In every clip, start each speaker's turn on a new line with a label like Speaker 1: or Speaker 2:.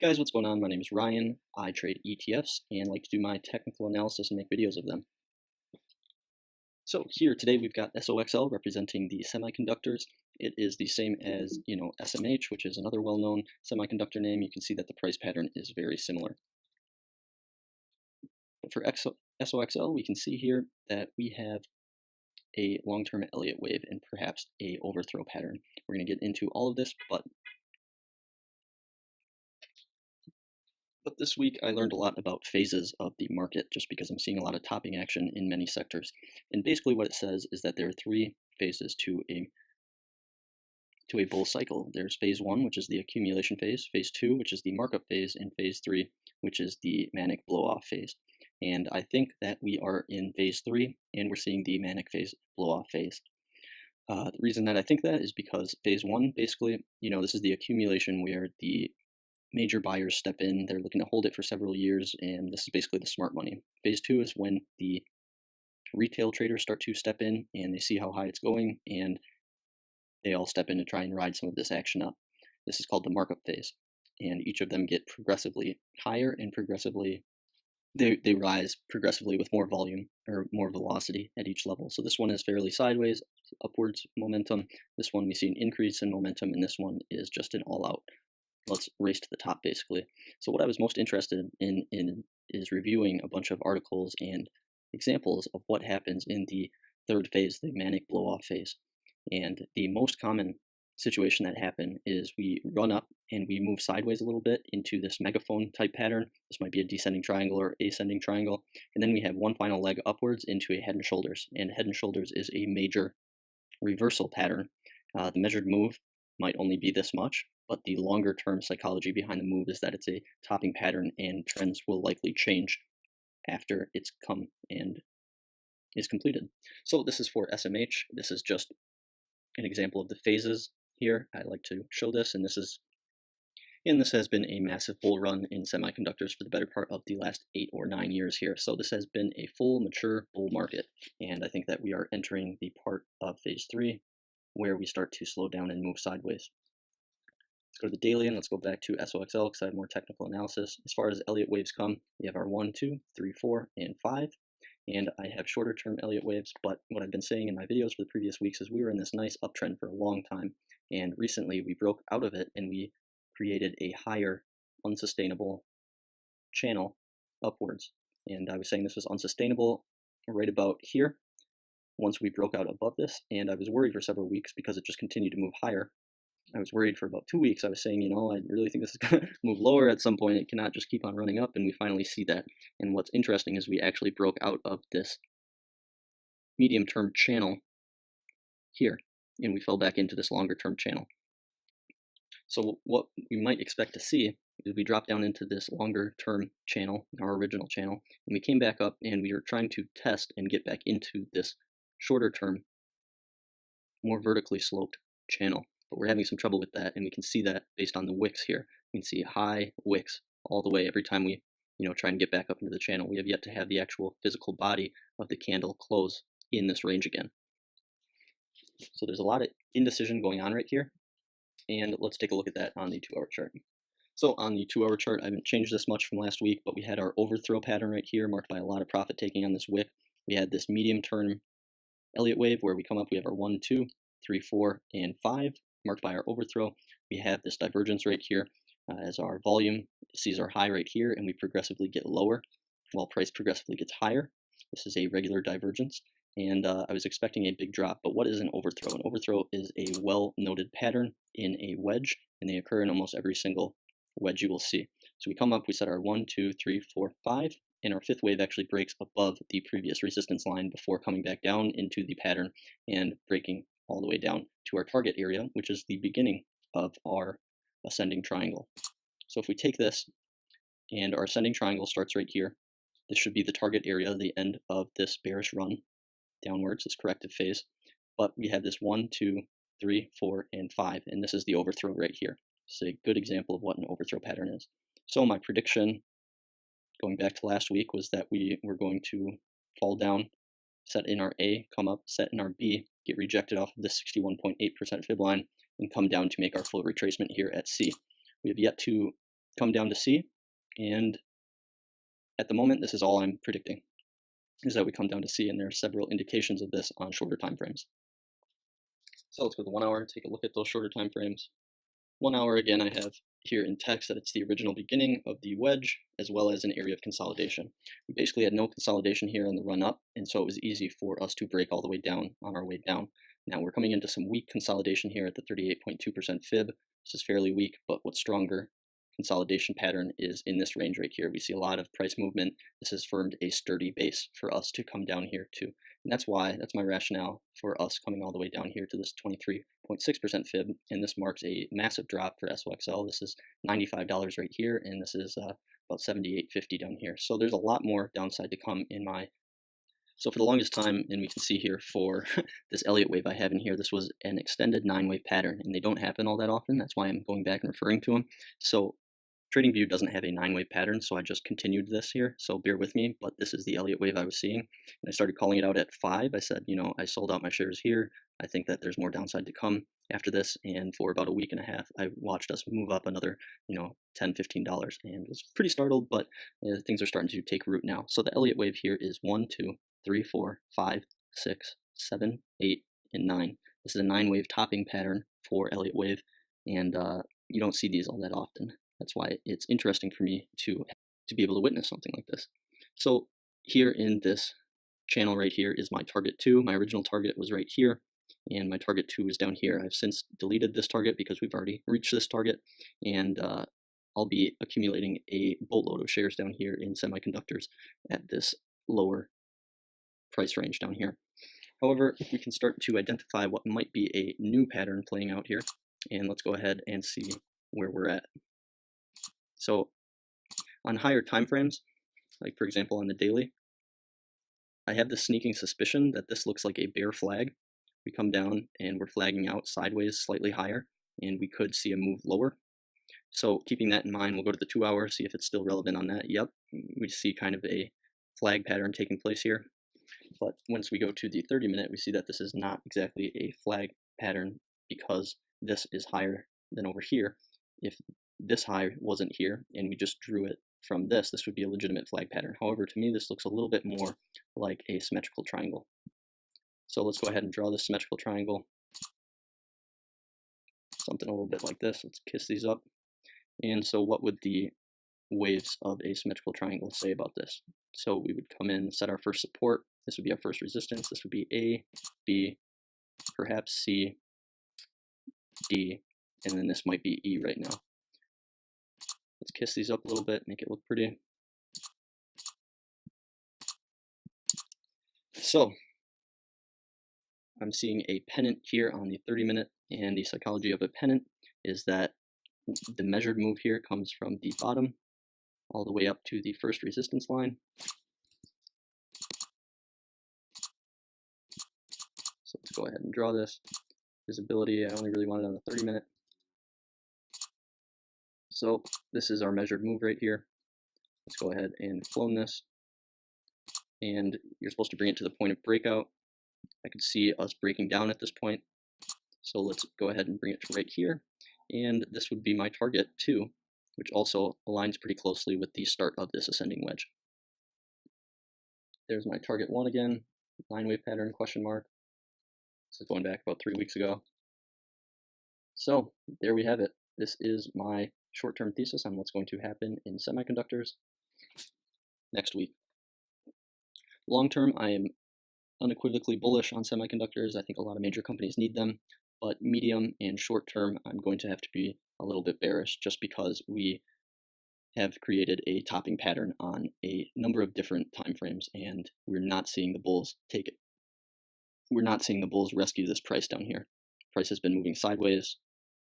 Speaker 1: Guys, what's going on? My name is Ryan. I trade ETFs and like to do my technical analysis and make videos of them. So here today we've got SOXL representing the semiconductors. It is the same as, SMH, which is another well-known semiconductor name. You can see that the price pattern is very similar. But for SOXL, we can see here that we have a long-term Elliott wave and perhaps a overthrow pattern. We're going to get into all of this, but this week I learned a lot about phases of the market just because I'm seeing a lot of topping action in many sectors. And basically what it says is that there are three phases to a bull cycle. There's phase one, which is the accumulation phase, phase two, which is the markup phase, and phase three, which is the manic blow-off phase. And I think that we are in phase three, and we're seeing the manic phase blow-off phase. The reason that I think that is because phase one, basically, this is the accumulation where the major buyers step in. They're looking to hold it for several years, and this is basically the smart money. Phase two is when the retail traders start to step in, and they see how high it's going, and they all step in to try and ride some of this action up. This is called the markup phase, and each of them get progressively higher and progressively they rise progressively with more volume or more velocity at each level. So this one is fairly sideways, upwards momentum. This one we see an increase in momentum, and this one is just an all-out let's race to the top, basically. So what I was most interested in is reviewing a bunch of articles and examples of what happens in the third phase, the manic blow-off phase. And the most common situation that happens is we run up and we move sideways a little bit into this megaphone type pattern. This might be a descending triangle or ascending triangle. And then we have one final leg upwards into a head and shoulders. And head and shoulders is a major reversal pattern. The measured move might only be this much, but the longer term psychology behind the move is that it's a topping pattern and trends will likely change after it's come and is completed. So this is for SMH. This is just an example of the phases here. I like to show this, and this has been a massive bull run in semiconductors for the better part of the last 8 or 9 years here. So this has been a full mature bull market, and I think that we are entering the part of phase 3 where we start to slow down and move sideways. Let's go to the daily and let's go back to SOXL because I have more technical analysis. As far as Elliott waves come, we have our 1, 2, 3, 4, and 5. And I have shorter term Elliott waves, but what I've been saying in my videos for the previous weeks is we were in this nice uptrend for a long time. And recently we broke out of it and we created a higher unsustainable channel upwards. And I was saying this was unsustainable right about here once we broke out above this. And I was worried for several weeks because it just continued to move higher. I was worried for about 2 weeks. I was saying, I really think this is going to move lower at some point. It cannot just keep on running up, and we finally see that. And what's interesting is we actually broke out of this medium-term channel here, and we fell back into this longer-term channel. So what we might expect to see is we drop down into this longer-term channel, our original channel, and we came back up, and we were trying to test and get back into this shorter-term, more vertically sloped channel. But we're having some trouble with that, and we can see that based on the wicks here. We can see high wicks all the way every time we try and get back up into the channel. We have yet to have the actual physical body of the candle close in this range again. So there's a lot of indecision going on right here, and let's take a look at that on the 2-hour chart. So on the 2-hour chart, I haven't changed this much from last week, but we had our overthrow pattern right here marked by a lot of profit taking on this wick. We had this medium-term Elliott wave where we come up, we have our 1, 2, 3, 4, and 5. Marked by our overthrow. We have this divergence right here as our volume sees our high right here, and we progressively get lower while price progressively gets higher. This is a regular divergence, and I was expecting a big drop, but what is an overthrow? An overthrow is a well-noted pattern in a wedge, and they occur in almost every single wedge you will see. So we come up, we set our 1, 2, 3, 4, 5, and our 5th wave actually breaks above the previous resistance line before coming back down into the pattern and breaking all the way down to our target area, which is the beginning of our ascending triangle. So if we take this and our ascending triangle starts right here, this should be the target area, the end of this bearish run downwards, this corrective phase. But we have this 1, 2, 3, 4, and 5, and this is the overthrow right here. This is a good example of what an overthrow pattern is. So my prediction going back to last week was that we were going to fall down, set in our A, come up, set in our B, get rejected off of the 61.8% fib line, and come down to make our full retracement here at C. We have yet to come down to C, and at the moment, this is all I'm predicting, is that we come down to C, and there are several indications of this on shorter time frames. So let's go to 1 hour, take a look at those shorter time frames. 1 hour, again, I have here in text that it's the original beginning of the wedge, as well as an area of consolidation. We basically had no consolidation here on the run up, and so it was easy for us to break all the way down on our way down. Now we're coming into some weak consolidation here at the 38.2% fib. This is fairly weak, but what's stronger consolidation pattern is in this range right here. We see a lot of price movement. This has formed a sturdy base for us to come down here to. And that's my rationale for us coming all the way down here to this 23.6% fib. And this marks a massive drop for SOXL. This is $95 right here, and this is about $78.50 down here. So there's a lot more downside to come in my. So for the longest time, and we can see here for this Elliott Wave I have in here, this was an extended 9-wave pattern, and they don't happen all that often. That's why I'm going back and referring to them. So TradingView doesn't have a 9-wave pattern, so I just continued this here, so bear with me, but this is the Elliott Wave I was seeing, and I started calling it out at 5. I said, I sold out my shares here. I think that there's more downside to come after this, and for about a week and a half, I watched us move up another, $10, $15, and was pretty startled, but things are starting to take root now. So the Elliott Wave here is 1, 2, 3, 4, 5, 6, 7, 8, and 9. This is a 9-wave topping pattern for Elliott Wave, and you don't see these all that often. That's why it's interesting for me to be able to witness something like this. So here in this channel right here is my target 2. My original target was right here, and my target 2 is down here. I've since deleted this target because we've already reached this target, and I'll be accumulating a boatload of shares down here in semiconductors at this lower price range down here. However, if we can start to identify what might be a new pattern playing out here, and let's go ahead and see where we're at. So on higher time frames, like for example on the daily, I have the sneaking suspicion that this looks like a bear flag. We come down and we're flagging out sideways slightly higher, and we could see a move lower. So keeping that in mind, we'll go to the 2 hour, see if it's still relevant on that. Yep, we see kind of a flag pattern taking place here. But once we go to the 30-minute, we see that this is not exactly a flag pattern because this is higher than over here. If this high wasn't here and we just drew it from this would be a legitimate flag pattern. However, to me, this looks a little bit more like a symmetrical triangle. So let's go ahead and draw this symmetrical triangle. Something a little bit like this. Let's kiss these up. And so what would the waves of a symmetrical triangle say about this? So we would come in, set our first support. This would be our first resistance. This would be A, B, perhaps C, D, and then this might be E right now. Let's kiss these up a little bit, make it look pretty. So I'm seeing a pennant here on the 30-minute, and the psychology of a pennant is that the measured move here comes from the bottom all the way up to the first resistance line. So let's go ahead and draw this. Visibility, I only really want it on the 30-minute. So this is our measured move right here. Let's go ahead and clone this. And you're supposed to bring it to the point of breakout. I could see us breaking down at this point. So let's go ahead and bring it to right here. And this would be my target 2, which also aligns pretty closely with the start of this ascending wedge. There's my target 1 again, 9-wave pattern, question mark. This is going back about 3 weeks ago. So there we have it. This is my short-term thesis on what's going to happen in semiconductors next week. Long-term, I am unequivocally bullish on semiconductors. I think a lot of major companies need them, but medium and short-term, I'm going to have to be a little bit bearish just because we have created a topping pattern on a number of different time frames, and we're not seeing the bulls take it. We're not seeing the bulls rescue this price down here. Price has been moving sideways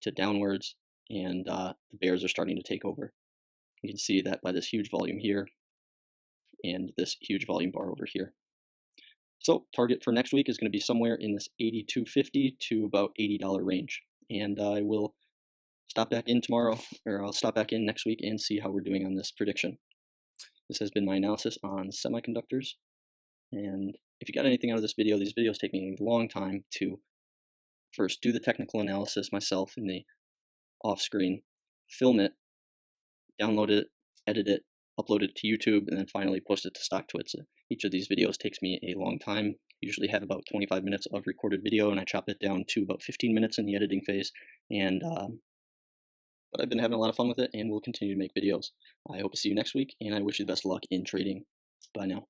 Speaker 1: to downwards, and the bears are starting to take over. You can see that by this huge volume here and this huge volume bar over here. So target for next week is going to be somewhere in this $82.50 to about $80 range. And I will stop back in tomorrow, or I'll stop back in next week and see how we're doing on this prediction. This has been my analysis on semiconductors. And if you got anything out of this video, these videos take me a long time to first do the technical analysis myself in the off screen, film it, download it, edit it, upload it to YouTube, and then finally post it to StockTwits. Each of these videos takes me a long time. I usually have about 25 minutes of recorded video, and I chop it down to about 15 minutes in the editing phase. And but I've been having a lot of fun with it, and we'll continue to make videos. I hope to see you next week, and I wish you the best of luck in trading. Bye now.